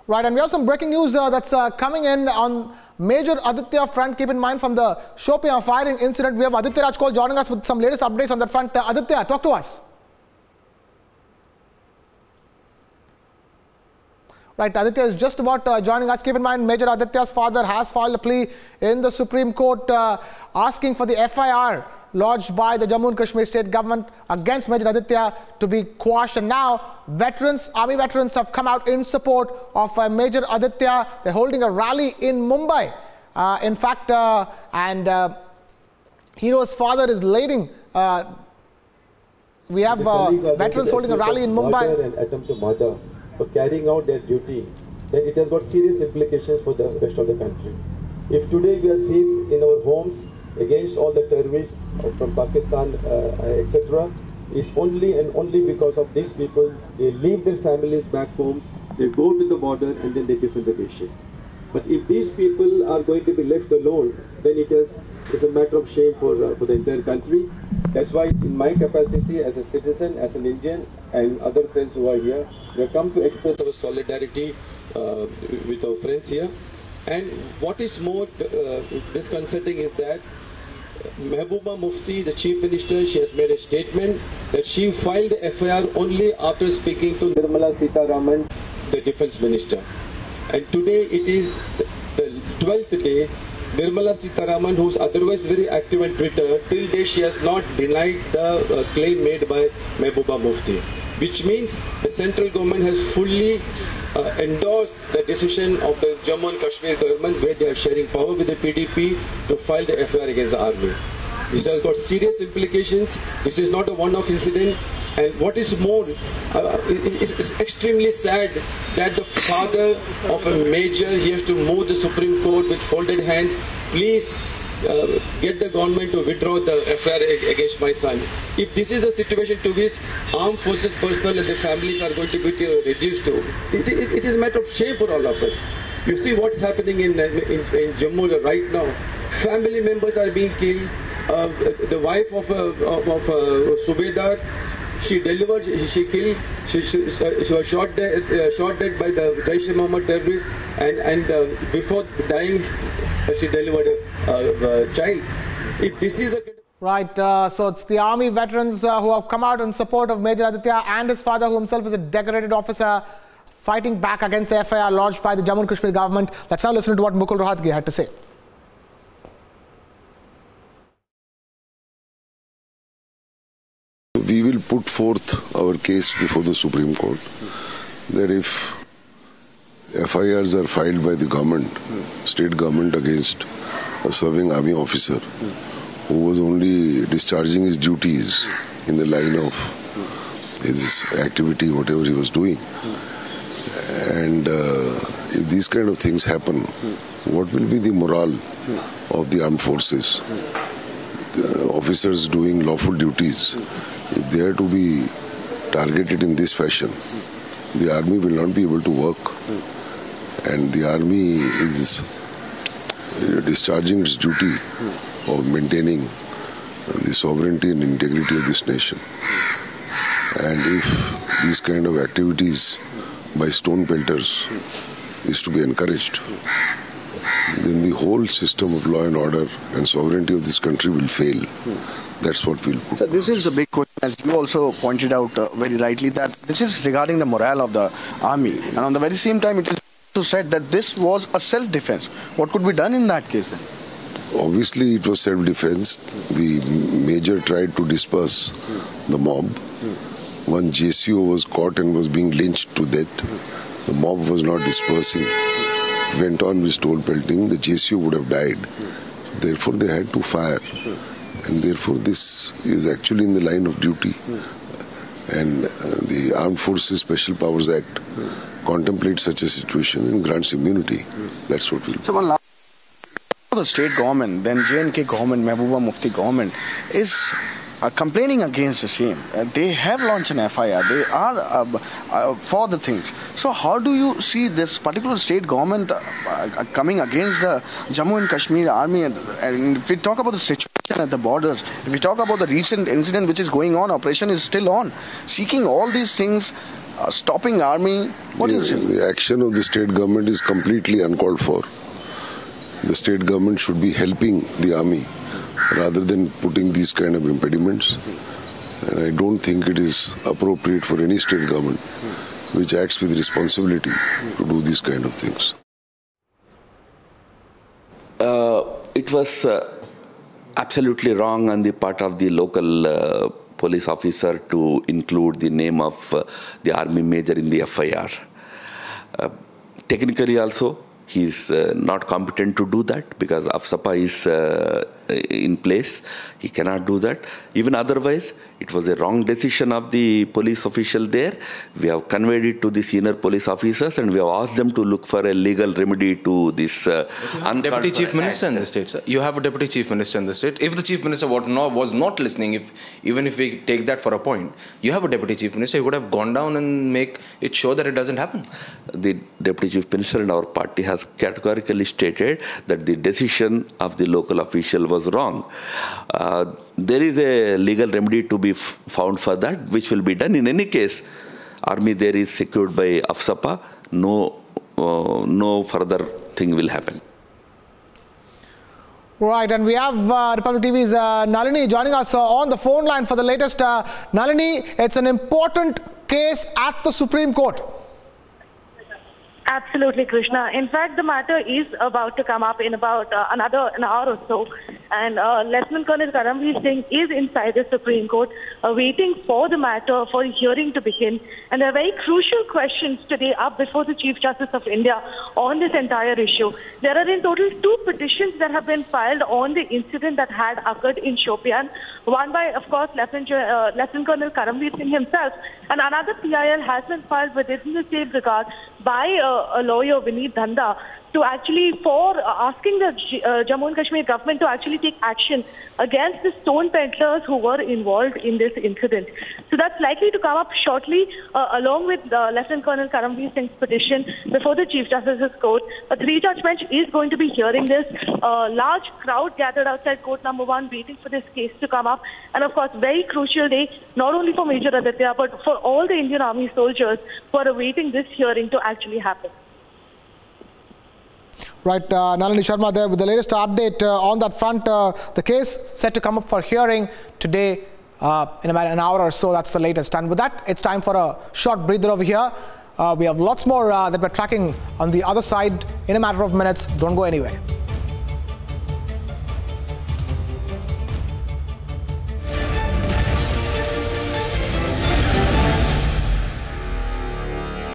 Right, and we have some breaking news that's coming in on Major Aditya front. Keep in mind, from the Shopian firing incident, we have Aditya Rajkol joining us with some latest updates on that front. Aditya, talk to us. Right, Aditya is just about joining us. Keep in mind, Major Aditya's father has filed a plea in the Supreme Court asking for the FIR lodged by the Jammu and Kashmir state government against Major Aditya to be quashed. And now army veterans have come out in support of Major Aditya. They're holding a rally in Mumbai. In fact, Hero's father is leading. We have veterans holding a rally in Mumbai. And attempt to murder for carrying out their duty, then it has got serious implications for the rest of the country. If today we are safe in our homes against all the terrorists from Pakistan, etc., it's only and only because of these people. They leave their families back home, they go to the border, and then they defend the nation. But if these people are going to be left alone, then it's a matter of shame for the entire country. That's why, in my capacity as a citizen, as an Indian, and other friends who are here, we have come to express our solidarity with our friends here. And what is more disconcerting is that Mehbooba Mufti, the Chief Minister, she has made a statement that she filed the FIR only after speaking to Nirmala Sitharaman, the Defence Minister. And today it is the 12th day. Nirmala Sitharaman, who is otherwise very active on Twitter, till date she has not denied the claim made by Mehbooba Mufti, which means the central government has fully endorsed the decision of the Jammu and Kashmir government, where they are sharing power with the PDP to file the FIR against the army. This has got serious implications. This is not a one-off incident. And what is more, it's extremely sad that the father of a major, he has to move the Supreme Court with folded hands. Please get the government to withdraw the FIR against my son. If this is a situation to which armed forces personnel and the families are going to be reduced to, it is a matter of shame for all of us. You see what's happening in Jammu right now. Family members are being killed. The wife of Subedar, she delivered, she killed, she was shot dead by the Jaish-e-Mohammed terrorists, and before dying, she delivered a child. If this is a... Right, so it's the army veterans who have come out in support of Major Aditya and his father, who himself is a decorated officer, fighting back against the FIR lodged by the Jammu and Kashmir government. Let's now listen to what Mukul Rohatgi had to say. We will put forth our case before the Supreme Court that if FIRs are filed by the government, state government, against a serving army officer who was only discharging his duties in the line of his activity, whatever he was doing, and if these kind of things happen, what will be the morale of the armed forces? The officers doing lawful duties, if they are to be targeted in this fashion, the army will not be able to work. And the army is discharging its duty of maintaining the sovereignty and integrity of this nation. And if these kind of activities by stone pelters is to be encouraged, then the whole system of law and order and sovereignty of this country will fail. That's what we'll put. So this is a big question, as you also pointed out very rightly, that this is regarding the morale of the army. And on the very same time, it is also said that this was a self-defense. What could be done in that case then? Obviously, it was self-defense. The major tried to disperse the mob. One JCO was caught and was being lynched to death. The mob was not dispersing. Went on with stone pelting, the JCO would have died. Therefore, they had to fire. And therefore, this is actually in the line of duty. And the Armed Forces Special Powers Act contemplates such a situation and grants immunity. That's what we'll do. So one last, the state government, then J&K government, Mehbooba Mufti government is complaining against the same. They have launched an FIR. They are for the things. So how do you see this particular state government coming against the Jammu and Kashmir army? And if we talk about the situation at the borders, if we talk about the recent incident which is going on, operation is still on, seeking all these things, stopping army. What do you say? The action of the state government is completely uncalled for. The state government should be helping the army rather than putting these kind of impediments. And I don't think it is appropriate for any state government which acts with responsibility to do these kind of things. It was absolutely wrong on the part of the local police officer to include the name of the army major in the FIR. Technically also, he is not competent to do that because AFSAPA is in place. He cannot do that. Even otherwise, it was a wrong decision of the police official there. We have conveyed it to the senior police officers and we have asked them to look for a legal remedy to this. Deputy Chief Minister in the state, sir. You have a Deputy Chief Minister in the state. If the Chief Minister was not listening, even if we take that for a point, you have a Deputy Chief Minister. You would have gone down and make it sure that it doesn't happen. The Deputy Chief Minister in our party has categorically stated that the decision of the local official was wrong. There is a legal remedy to be found for that, which will be done. In any case, army there is secured by AFSAPA. No further thing will happen. Right, and we have Republic TV's Nalini joining us on the phone line for the latest. Nalini, it's an important case at the Supreme Court. Absolutely, Krishna. In fact, the matter is about to come up in about an hour or so. And Lieutenant Colonel Karamveer Singh is inside the Supreme Court, waiting for the matter for a hearing to begin. And there are very crucial questions today up before the Chief Justice of India on this entire issue. There are in total 2 petitions that have been filed on the incident that had occurred in Shopian. One by, of course, Lieutenant Colonel Karamveer Singh himself, and another PIL has been filed within the same regard by a lawyer, Vineet Dhanda, to actually asking the Jammu and Kashmir government to actually take action against the stone peddlers who were involved in this incident. So that's likely to come up shortly, along with Lieutenant Colonel Karamveer Singh's petition before the Chief Justice's court. A 3-judge bench is going to be hearing this. A large crowd gathered outside court number 1 waiting for this case to come up. And of course, very crucial day, not only for Major Aditya, but for all the Indian Army soldiers who are awaiting this hearing to actually happen. Right, Nalini Sharma there with the latest update on that front. The case set to come up for hearing today in about an hour or so. That's the latest. And with that, it's time for a short breather over here. We have lots more that we're tracking on the other side in a matter of minutes. Don't go anywhere.